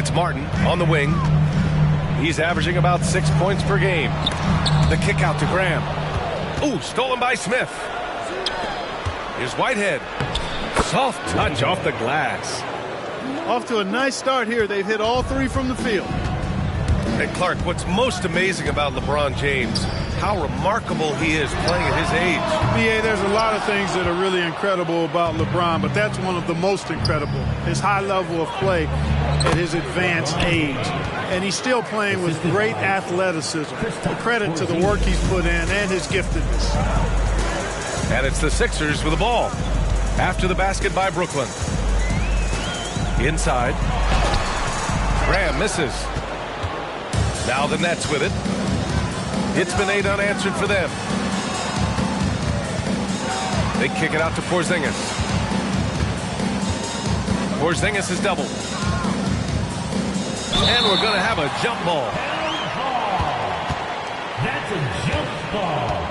It's Martin on the wing. He's averaging about 6 points per game. The kick out to Graham. Ooh, stolen by Smith. Here's Whitehead. Soft touch off the glass. Off to a nice start here. They've hit all three from the field. And Clark, what's most amazing about LeBron James, how remarkable he is playing at his age. BA, there's a lot of things that are really incredible about LeBron, but that's one of the most incredible. His high level of play at his advanced age. And he's still playing with great athleticism. A credit to the work he's put in and his giftedness. And it's the Sixers with the ball. After the basket by Brooklyn. Inside. Graham misses. Now the Nets with it. It's been 8 unanswered for them. They kick it out to Porzingis. Porzingis is doubled. And we're going to have a jump ball. That's a jump ball.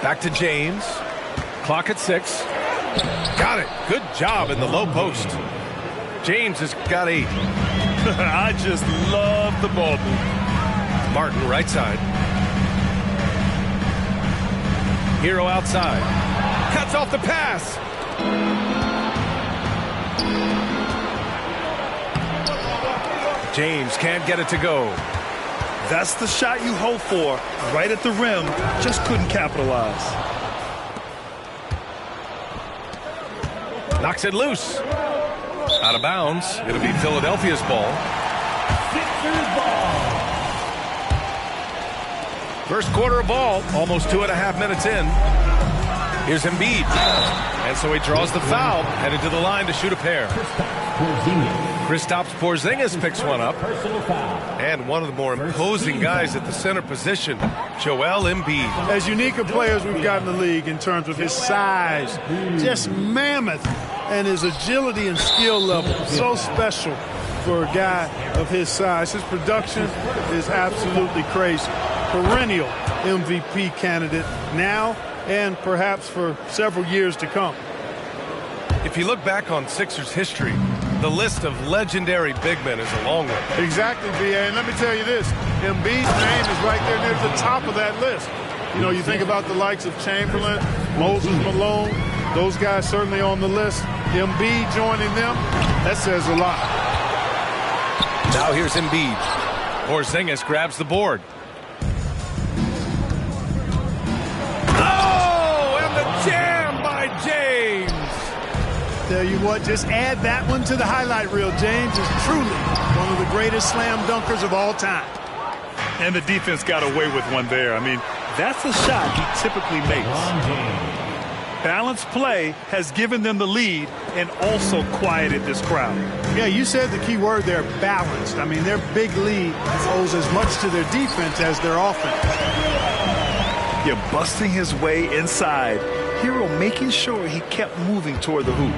Back to James. Clock at 6. Got it. Good job in the low post. James has got 8. I just love the ball move. Martin right side. Hero outside. Cuts off the pass. James can't get it to go. That's the shot you hope for. Right at the rim. Just couldn't capitalize. Knocks it loose. Out of bounds. It'll be Philadelphia's ball. Sixers ball. First quarter of ball. Almost 2.5 minutes in. Here's Embiid. And so he draws the foul. Headed to the line to shoot a pair. Kristaps Porzingis picks one up. And one of the more imposing guys at the center position, Joel Embiid. As unique a player as we've got in the league in terms of his size, just mammoth, and his agility and skill level. So special for a guy of his size. His production is absolutely crazy. Perennial MVP candidate now and perhaps for several years to come. If you look back on Sixers history, the list of legendary big men is a long one. Exactly, V.A. And let me tell you this. Embiid's name is right there near the top of that list. You know, you think about the likes of Chamberlain, Moses Malone, those guys certainly on the list. Embiid joining them, that says a lot. Now here's Embiid. Porzingis grabs the board. Oh, and the jam by James. Tell you what, just add that one to the highlight reel. James is truly one of the greatest slam dunkers of all time. And the defense got away with one there. I mean, that's a shot he typically makes. Balanced play has given them the lead and also quieted this crowd. Yeah, you said the key word there, balanced. I mean, their big lead owes as much to their defense as their offense. Yeah, busting his way inside. Hero making sure he kept moving toward the hoop.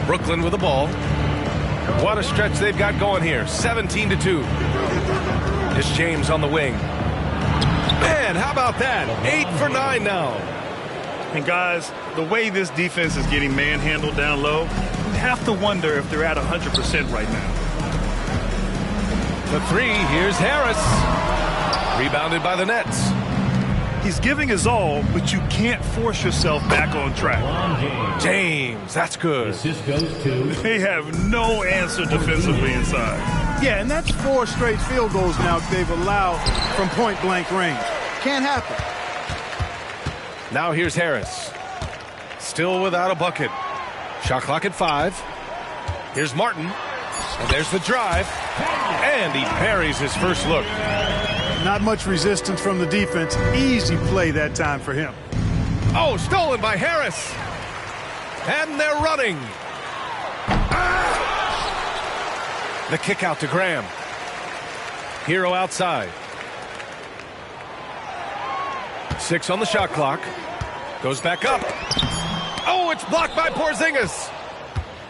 Brooklyn with the ball. What a stretch they've got going here. 17-2. It's James on the wing. Man, how about that? 8 for 9 now. And guys, the way this defense is getting manhandled down low, you have to wonder if they're at 100% right now. The 3, here's Harris. Rebounded by the Nets. He's giving his all, but you can't force yourself back on track. James, that's good. Assist goes to. They have no answer defensively inside. Yeah, and that's 4 straight field goals now they've allowed from point-blank range. Can't happen. Now here's Harris. Still without a bucket. Shot clock at 5. Here's Martin. And there's the drive. And he parries his first look. Not much resistance from the defense. Easy play that time for him. Oh, stolen by Harris. And they're running. The kick out to Graham. Hero outside. 6 on the shot clock. Goes back up. Oh, it's blocked by Porzingis.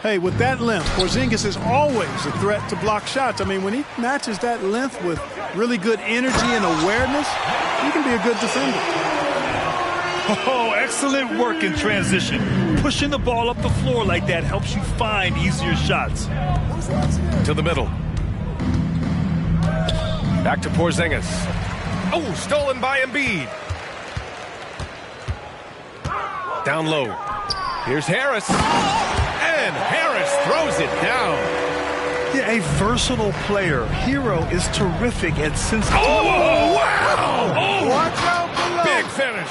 Hey, with that length, Porzingis is always a threat to block shots. I mean, when he matches that length with really good energy and awareness, he can be a good defender. Oh, excellent work in transition. Pushing the ball up the floor like that helps you find easier shots. To the middle. Back to Porzingis. Oh, stolen by Embiid. Down low. Here's Harris. And Harris throws it down. Yeah, a versatile player. Hero is terrific at sense. Oh, wow! Oh, Watch out below. big finish.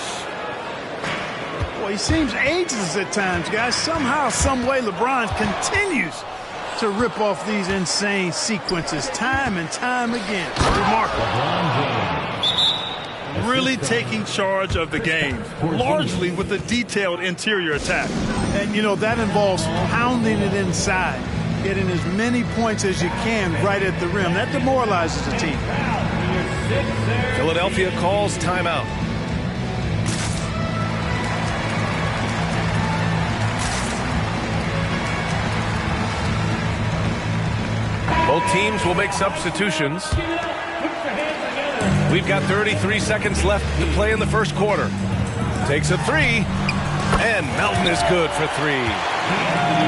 Well, he seems ageless at times, guys. Somehow, some way, LeBron continues to rip off these insane sequences time and time again. Remarkable. Really taking charge of the game, largely with a detailed interior attack. And, you know, that involves pounding it inside, getting as many points as you can right at the rim. That demoralizes the team. Philadelphia calls timeout. Both teams will make substitutions. We've got 33 seconds left to play in the first quarter. Takes a three, and Melton is good for three.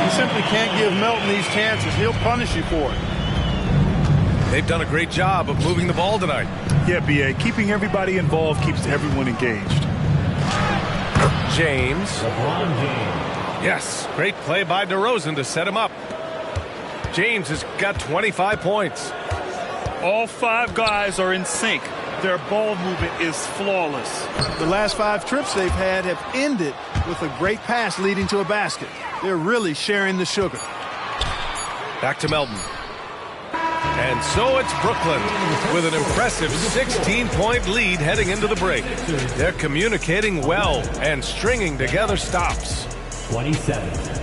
You simply can't give Melton these chances. He'll punish you for it. They've done a great job of moving the ball tonight. Yeah, B.A., keeping everybody involved keeps everyone engaged. James. LeBron James. Yes, great play by DeRozan to set him up. James has got 25 points. All five guys are in sync. Their ball movement is flawless. The last 5 trips they've had have ended with a great pass leading to a basket. They're really sharing the sugar. Back to Melton. And so it's Brooklyn with an impressive 16-point lead heading into the break. They're communicating well and stringing together stops. 27.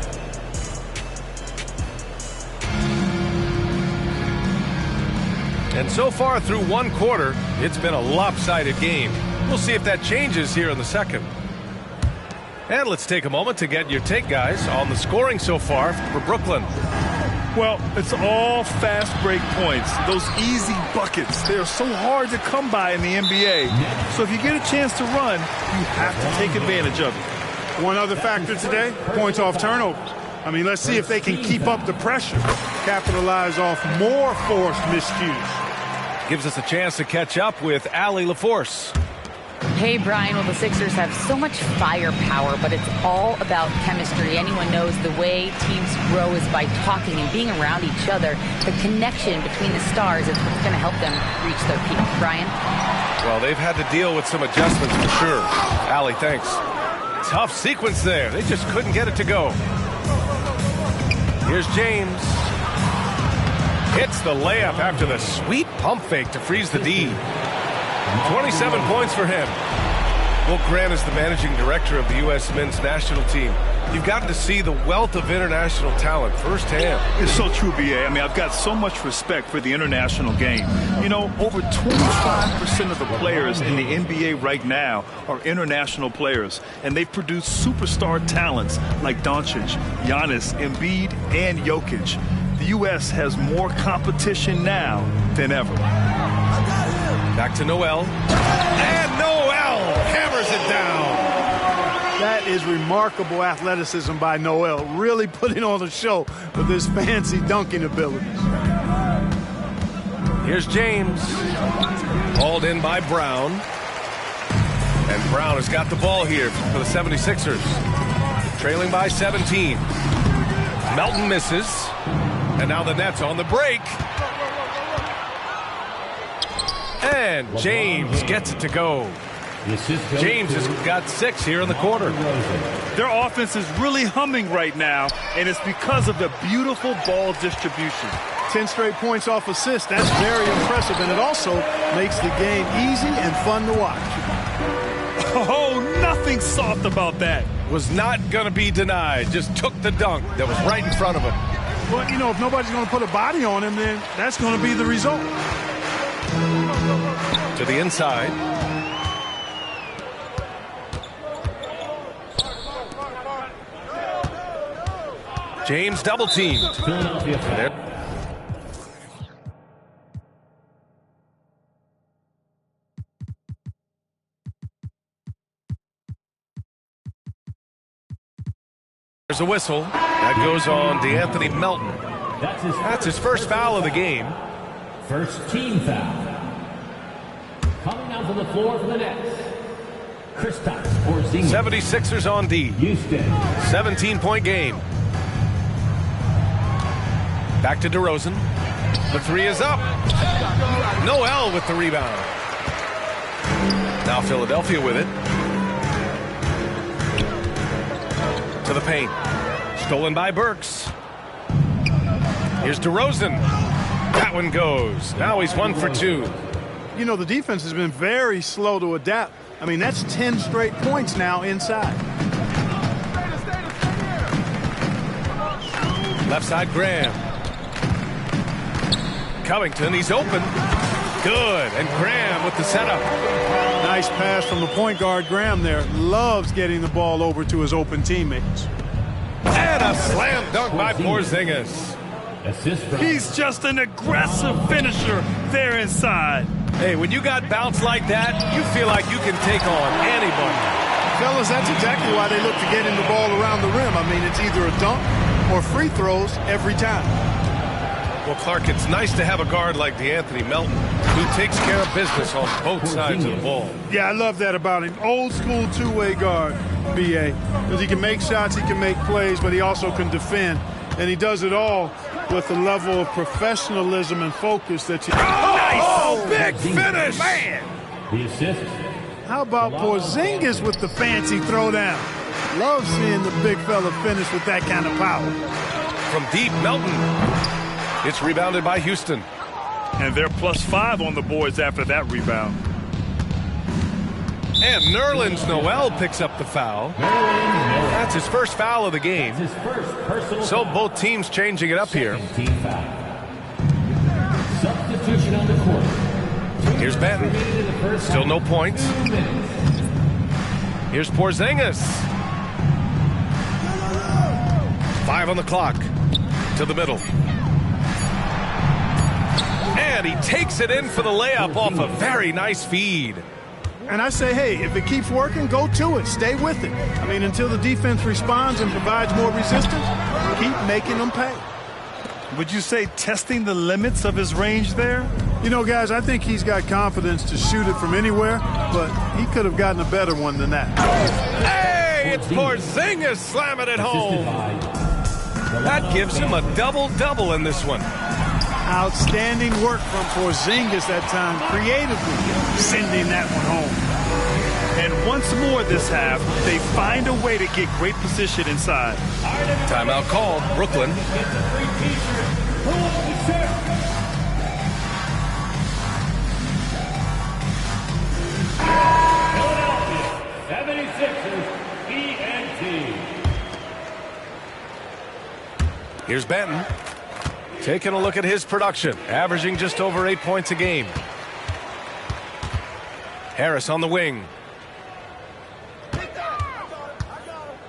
And so far through one quarter, it's been a lopsided game. We'll see if that changes here in the second. And let's take a moment to get your take, guys, on the scoring so far for Brooklyn. Well, it's all fast break points. Those easy buckets, they're so hard to come by in the NBA. So if you get a chance to run, you have to take advantage of it. One other factor today, points off turnovers. I mean, let's see if they can keep up the pressure, capitalize off more forced miscues. Gives us a chance to catch up with Allie LaForce. Hey, Brian. Well, the Sixers have so much firepower, but it's all about chemistry. Anyone knows the way teams grow is by talking and being around each other. The connection between the stars is what's going to help them reach their peak. Brian? Well, they've had to deal with some adjustments for sure. Allie, thanks. Tough sequence there. They just couldn't get it to go. Here's James. Hits the layup after the sweet pump fake to freeze the D. 27 points for him. Well, Grant is the managing director of the U.S. men's national team. You've gotten to see the wealth of international talent firsthand. It's so true, B.A. I mean, I've got so much respect for the international game. You know, over 25% of the players in the NBA right now are international players, and they've produced superstar talents like Doncic, Giannis, Embiid, and Jokic. The U.S. has more competition now than ever. Back to Noel. And Noel hammers it down. That is remarkable athleticism by Noel, really putting on a show with his fancy dunking abilities. Here's James. Hauled in by Brown. And Brown has got the ball here for the 76ers. Trailing by 17. Melton misses. And now the Nets on the break. And James gets it to go. James has got 6 here in the quarter. Their offense is really humming right now, and it's because of the beautiful ball distribution. 10 straight points off assists. That's very impressive, and it also makes the game easy and fun to watch. Oh, nothing soft about that. Was not going to be denied. Just took the dunk that was right in front of him. Well, you know, if nobody's going to put a body on him, then that's going to be the result. To the inside. James double teamed. Philadelphia. There's a whistle. That goes on D'Anthony Melton. That's his first foul of the game. First team foul. Coming out to the floor for the Nets. Kristaps Porzingis. 76ers on D. Houston. 17-point game. Back to DeRozan. The three is up. Noel with the rebound. Now Philadelphia with it. To the paint. Stolen by Burks. Here's DeRozan. That one goes. Now he's 1 for 2. You know, the defense has been very slow to adapt. I mean, that's 10 straight points now inside. Left side, Graham. Covington, he's open. Good. And Graham with the setup. Nice pass from the point guard. Graham there loves getting the ball over to his open teammates. And a slam dunk by Porzingis. Assist from He's just an aggressive finisher there inside. Hey, when you got bounce like that, you feel like you can take on anybody. Fellas, that's exactly why they look to get in the ball around the rim. I mean, it's either a dunk or free throws every time. Well, Clark, it's nice to have a guard like D'Anthony Melton who takes care of business on both sides of the ball. Yeah, I love that about him. Old school two-way guard, B.A. Because he can make shots, he can make plays, but he also can defend. And he does it all with a level of professionalism and focus that you... Oh, big finish! Man! the assist. How about Porzingis with the fancy throwdown? Love seeing the big fella finish with that kind of power. From deep, Melton. It's rebounded by Houston. And they're +5 on the boards after that rebound. And Nerlens Noel picks up the foul. That's his first foul of the game. His first personal So foul. both teams changing it up here. Second team foul. Substitution on the court. Here's Benton. Still no points. Here's Porzingis. 5 on the clock. To the middle. And he takes it in for the layup off a very nice feed. And I say, hey, if it keeps working, go to it. Stay with it. I mean, until the defense responds and provides more resistance, keep making them pay. Would you say testing the limits of his range there? You know, guys, I think he's got confidence to shoot it from anywhere, but he could have gotten a better one than that. Hey, it's Porzingis slamming it home. That gives him a double-double in this one. Outstanding work from Porzingis that time, creatively sending that one home. And once more this half, they find a way to get great position inside. Timeout called. Brooklyn. Philadelphia 76ers ENT. Here's Benton. Taking a look at his production, averaging just over 8 points a game. Harris on the wing.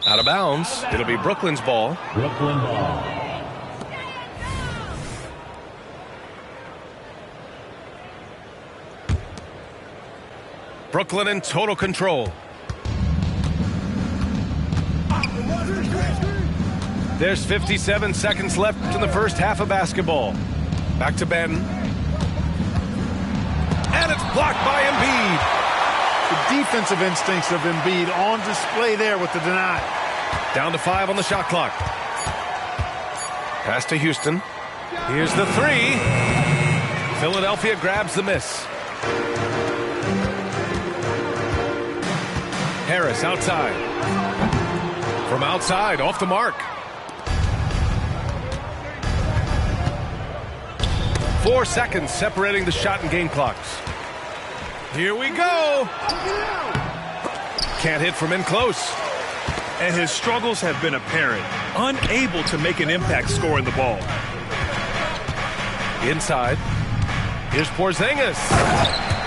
Out of bounds. It'll be Brooklyn's ball. Brooklyn ball. Brooklyn in total control. There's 57 seconds left in the first half of basketball. Back to Benton. And it's blocked by Embiid. The defensive instincts of Embiid on display there with the deny. Down to 5 on the shot clock. Pass to Houston. Here's the 3. Philadelphia grabs the miss. Harris outside. From outside, off the mark. 4 seconds separating the shot and game clocks. Here we go. Can't hit from in close. And his struggles have been apparent. Unable to make an impact scoring the ball. Inside. Here's Porzingis.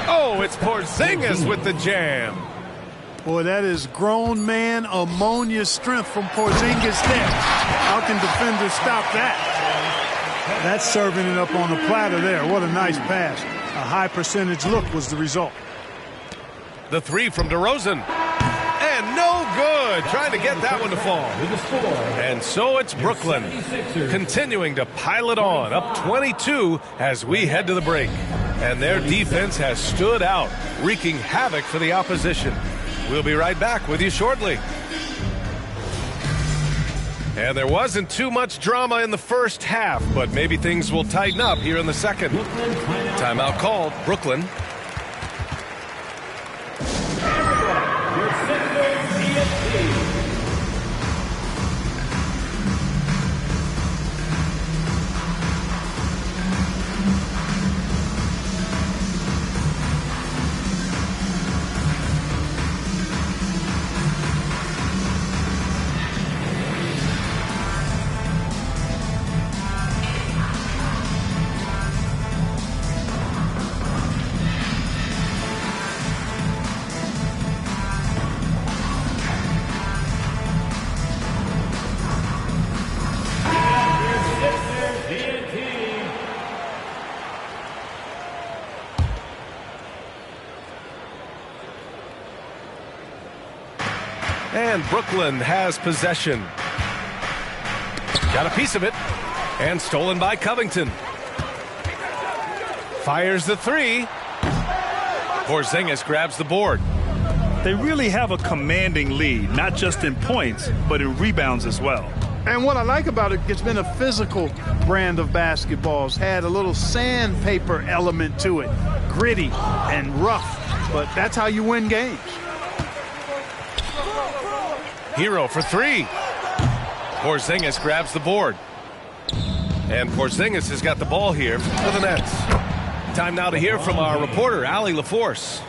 Oh, it's Porzingis with the jam. Boy, that is grown man ammonia strength from Porzingis there. How can defenders stop that? That's serving it up on a platter there. What a nice pass. A high percentage look was the result. The 3 from DeRozan. And no good. good, trying to get that one to fall. And so it's Brooklyn continuing to pile it on, up 22 as we head to the break. And their defense has stood out, wreaking havoc for the opposition. We'll be right back with you shortly. And there wasn't too much drama in the first half, but maybe things will tighten up here in the second. Timeout called, Brooklyn. And Brooklyn has possession. Got a piece of it. And stolen by Covington. Fires the three. Porzingis grabs the board. They really have a commanding lead, not just in points, but in rebounds as well. And what I like about it, it's been a physical brand of basketball. It's had a little sandpaper element to it. Gritty and rough, but that's how you win games. Hero for three. Porzingis grabs the board. And Porzingis has got the ball here for the Nets. Time now to hear from our reporter, Allie LaForce.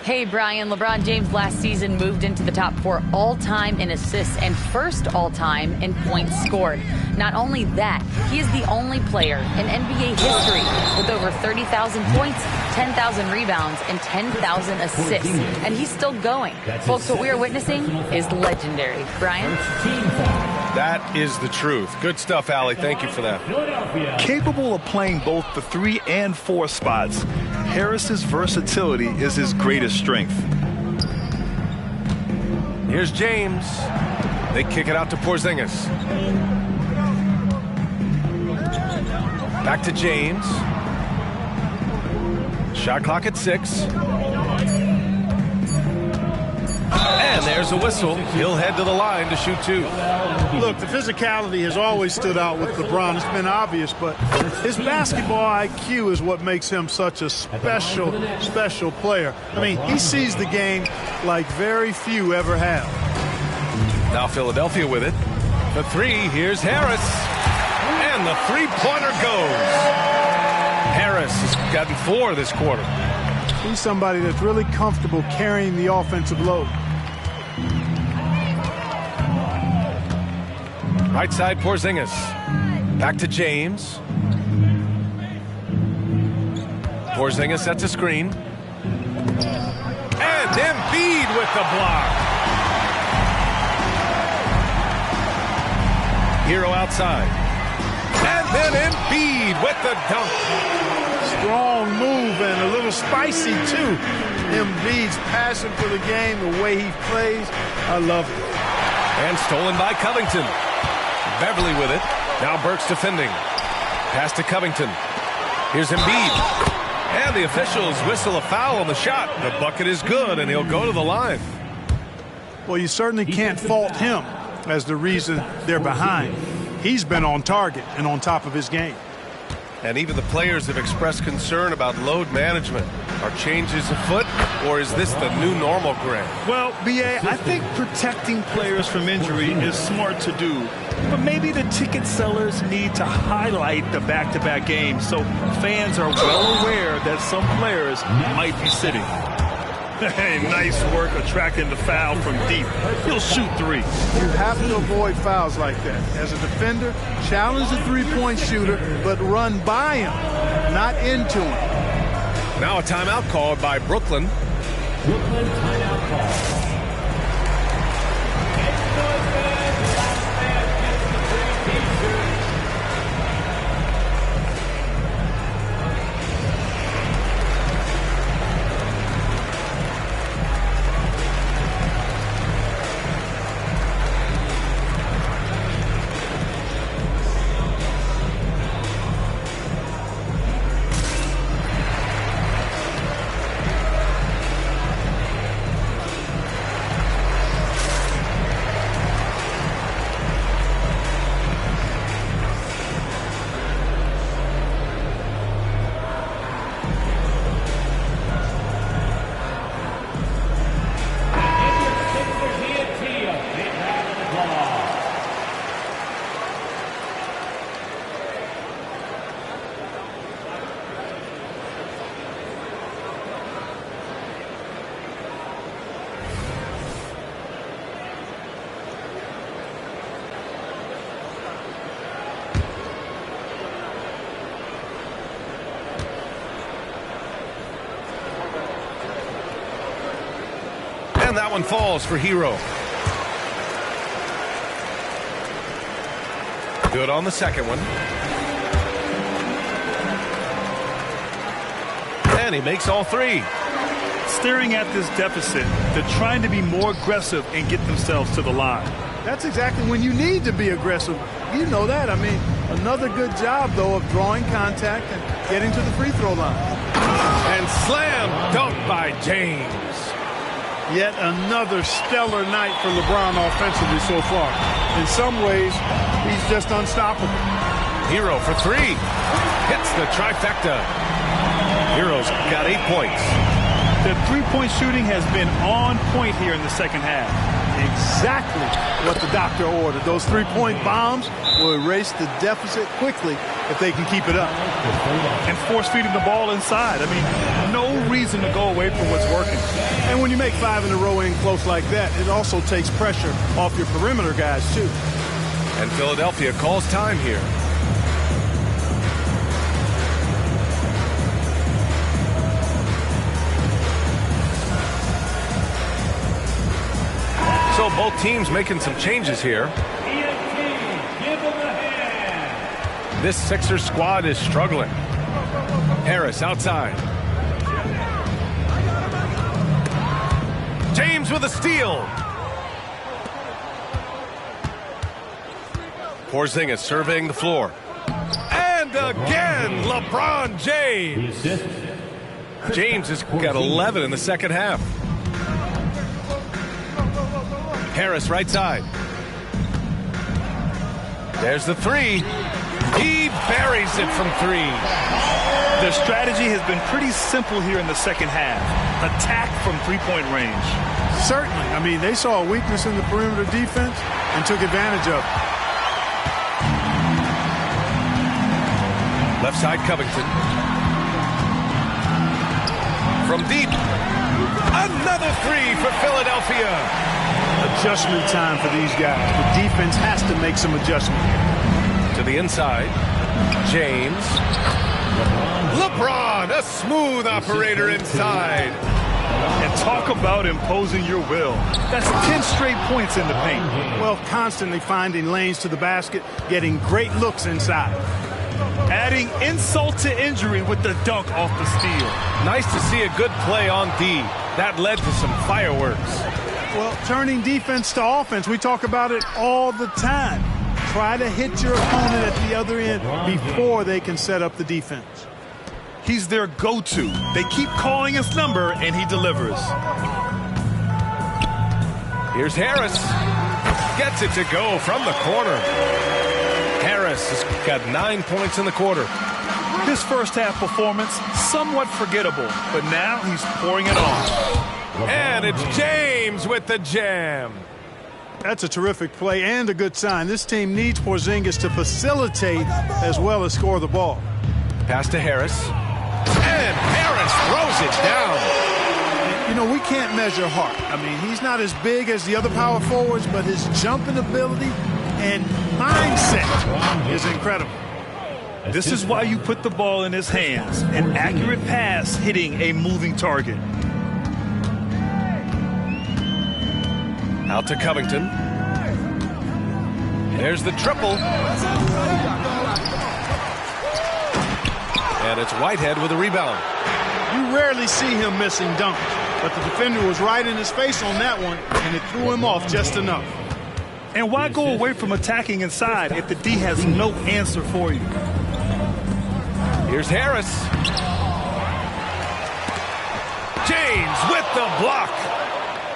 Hey, Brian. LeBron James last season moved into the top 4 all-time in assists and first all-time in points scored. Not only that, he is the only player in NBA history with over 30,000 points, 10,000 rebounds, and 10,000 assists. And he's still going. Folks, what we are witnessing is legendary. Brian? That is the truth. Good stuff, Allie. Thank you for that. Capable of playing both the 3 and 4 spots, Harris's versatility is his greatest strength. Here's James. They kick it out to Porzingis. Back to James. Shot clock at 6. And there's a whistle. He'll head to the line to shoot 2. Look, the physicality has always stood out with LeBron. It's been obvious, but his basketball IQ is what makes him such a special player. I mean, he sees the game like very few ever have. Now Philadelphia with it. The 3, here's Harris. And the three-pointer goes. Harris has gotten 4 this quarter. He's somebody that's really comfortable carrying the offensive load. Right side, Porzingis. Back to James. Porzingis sets a screen. And Embiid with the block. Hero outside. And then Embiid with the dunk. Strong move and a little spicy, too. Embiid's passion for the game, the way he plays, I love it. And stolen by Covington. Beverly with it. Now Burks defending. Pass to Covington. Here's Embiid. And the officials whistle a foul on the shot. The bucket is good, and he'll go to the line. Well, you certainly can't fault him as the reason they're behind. He's been on target and on top of his game. And even the players have expressed concern about load management. Are changes afoot, or is this the new normal, Grant? Well, B.A., I think protecting players from injury is smart to do. But maybe the ticket sellers need to highlight the back-to-back games so fans are well aware that some players might be sitting. Hey, nice work attracting the foul from deep. He'll shoot 3. You have to avoid fouls like that. As a defender, challenge the three-point shooter, but run by him, not into him. Now a timeout called by Brooklyn. Brooklyn timeout call. And that one falls for Yeaaaar. Good on the second one. And he makes all three. Staring at this deficit, they're trying to be more aggressive and get themselves to the line. That's exactly when you need to be aggressive. You know that. I mean, another good job, though, of drawing contact and getting to the free throw line. And slam dunk by James. Yet another stellar night for LeBron offensively so far. In some ways, he's just unstoppable. Yeaaaar for three. Hits the trifecta. Yeaar's got 8 points. The three-point shooting has been on point here in the second half. Exactly what the doctor ordered. Those three-point bombs will erase the deficit quickly if they can keep it up. And force-feeding the ball inside. I mean, no reason to go away from what's working. And when you make 5 in a row in close like that, it also takes pressure off your perimeter guys, too. And Philadelphia calls time here. So both teams making some changes here. This Sixers squad is struggling. Harris outside. James with a steal. Porzingis surveying the floor. And again, LeBron James. James has got 11 in the second half. Harris right side. There's the three. He buries it from three. Their strategy has been pretty simple here in the second half. Attack from three-point range. Certainly. I mean, they saw a weakness in the perimeter defense and took advantage of it. Left side, Covington. From deep. Another three for Philadelphia. Adjustment time for these guys. The defense has to make some adjustment. To the inside. James. LeBron, a smooth operator inside. And talk about imposing your will. That's 10 straight points in the paint. Well, constantly finding lanes to the basket, getting great looks inside. Adding insult to injury with the dunk off the steal. Nice to see a good play on D. That led to some fireworks. Well, turning defense to offense, we talk about it all the time. Try to hit your opponent at the other end before they can set up the defense. He's their go-to. They keep calling his number, and he delivers. Here's Harris. Gets it to go from the corner. Harris has got 9 points in the quarter. His first half performance, somewhat forgettable, but now he's pouring it on. And it's James with the jam. That's a terrific play and a good sign. This team needs Porzingis to facilitate as well as score the ball. Pass to Harris. And Harris throws it down. You know, we can't measure heart. I mean, he's not as big as the other power forwards, but his jumping ability and mindset is incredible. This is why you put the ball in his hands. An accurate pass hitting a moving target. Out to Covington. There's the triple. And it's Whitehead with a rebound. You rarely see him missing dunks, but the defender was right in his face on that one, and it threw him off just enough. And why go away from attacking inside if the D has no answer for you? Here's Harris. James with the block.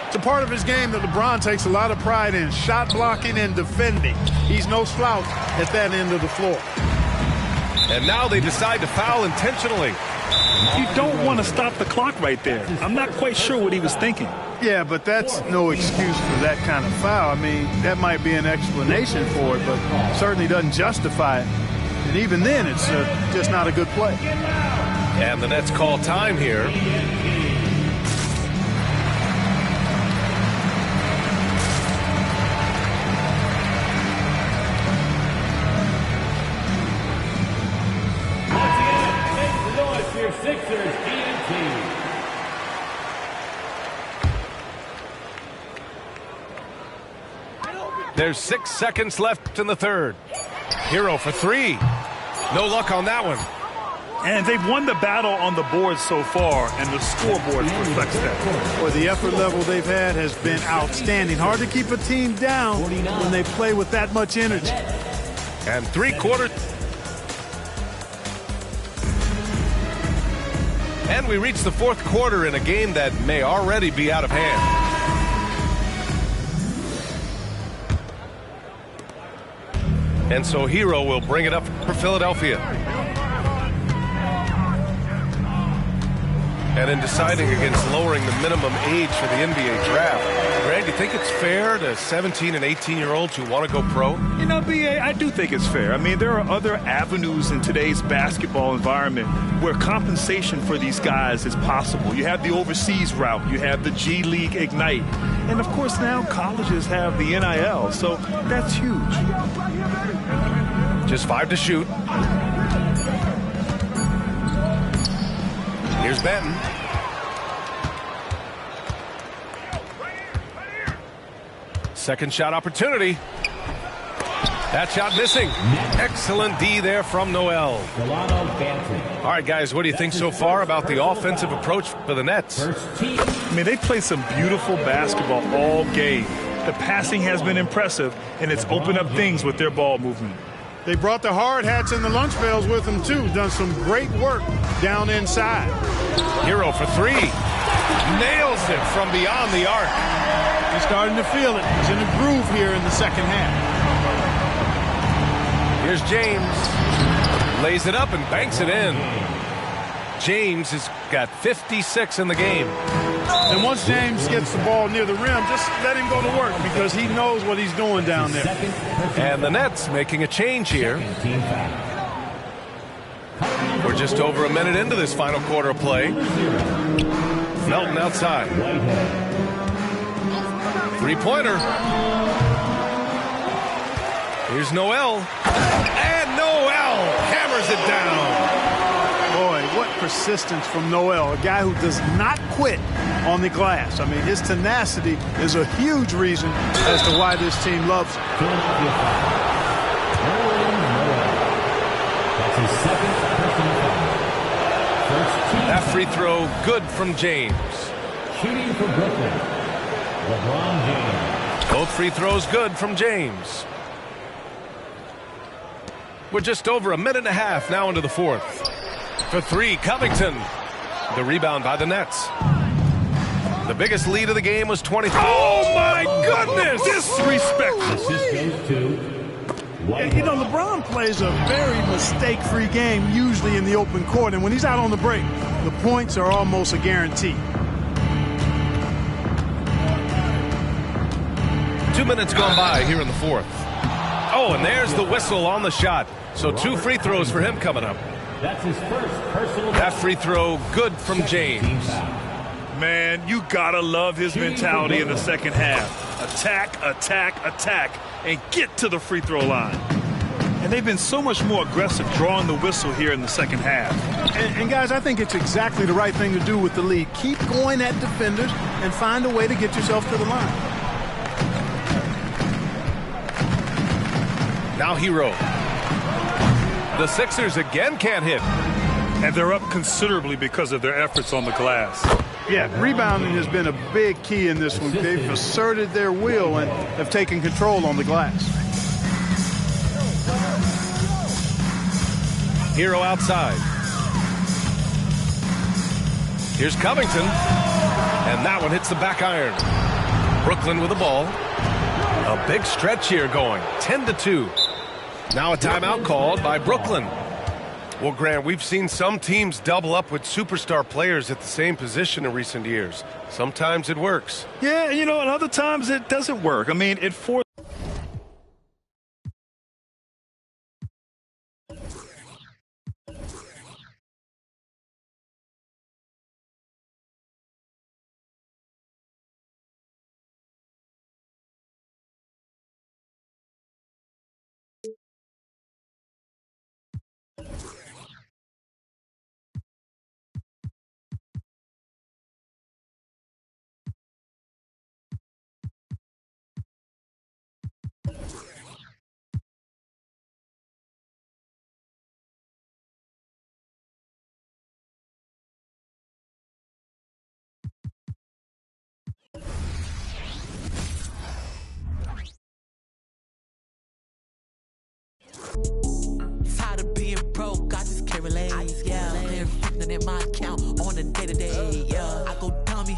It's a part of his game that LeBron takes a lot of pride in, shot blocking and defending. He's no slouch at that end of the floor. And now they decide to foul intentionally. You don't want to stop the clock right there. I'm not quite sure what he was thinking. Yeah, but that's no excuse for that kind of foul. I mean, that might be an explanation for it, but certainly doesn't justify it. And even then, it's just not a good play. And the Nets call time here. There's 6 seconds left in the third. Hero for three. No luck on that one. And they've won the battle on the board so far, and the scoreboard reflects that. Well, the effort level they've had has been outstanding. Hard to keep a team down when they play with that much energy. And 3/4. And we reach the fourth quarter in a game that may already be out of hand. And so Hero will bring it up for Philadelphia. And in deciding against lowering the minimum age for the NBA draft, Grant, do you think it's fair to 17 and 18-year-olds who want to go pro? You know, B.A., I do think it's fair. I mean, there are other avenues in today's basketball environment where compensation for these guys is possible. You have the overseas route. You have the G League Ignite. And, of course, now colleges have the NIL, so that's huge. Just 5 to shoot. Here's Benton. Second shot opportunity. That shot missing. Excellent D there from Noel. All right, guys, what do you think so far about the offensive approach for the Nets? I mean, they play some beautiful basketball all game. The passing has been impressive, and it's opened up things with their ball movement. They brought the hard hats and the lunch pails with them, too. Done some great work down inside. Hero for three. Nails it from beyond the arc. He's starting to feel it. He's in a groove here in the second half. Here's James. Lays it up and banks it in. James has got 56 in the game. And once James gets the ball near the rim, just let him go to work because he knows what he's doing down there. And the Nets making a change here. We're just over a minute into this final quarter of play. Melton outside. Three-pointer. Here's Noel. And Noel hammers it down. Boy, what persistence from Noel, a guy who does not quit on the glass. I mean, his tenacity is a huge reason as to why this team loves him. That's his second personal foul. That free throw good from James. Shooting for Brooklyn, LeBron James. Both free throws good from James. We're just over a minute and a half now into the fourth. For three, Covington. The rebound by the Nets. The biggest lead of the game was 23. Oh, my goodness! Disrespectful. Assist goes to White. You know, LeBron plays a very mistake-free game, usually in the open court. And when he's out on the break, the points are almost a guarantee. 2 minutes gone by here in the fourth. Oh, and there's the whistle on the shot. So 2 free throws for him coming up. That's his first personal. That free throw good from James. Man, you gotta love his mentality in the second half. Attack, attack, attack, and get to the free throw line. And they've been so much more aggressive drawing the whistle here in the second half. And guys, I think it's exactly the right thing to do with the lead. Keep going at defenders and find a way to get yourself to the line. Now Hero. The Sixers again can't hit. And they're up considerably because of their efforts on the glass. Yeah, rebounding has been a big key in this one. They've asserted their will and have taken control on the glass. Hero outside. Here's Covington. And that one hits the back iron. Brooklyn with the ball. A big stretch here going. 10-2. Now a timeout called by Brooklyn. Well, Grant, we've seen some teams double up with superstar players at the same position in recent years. Sometimes it works. Yeah, you know, and other times it doesn't work. I mean, it forces than in my account on a day-to-day, yeah. I go dummy,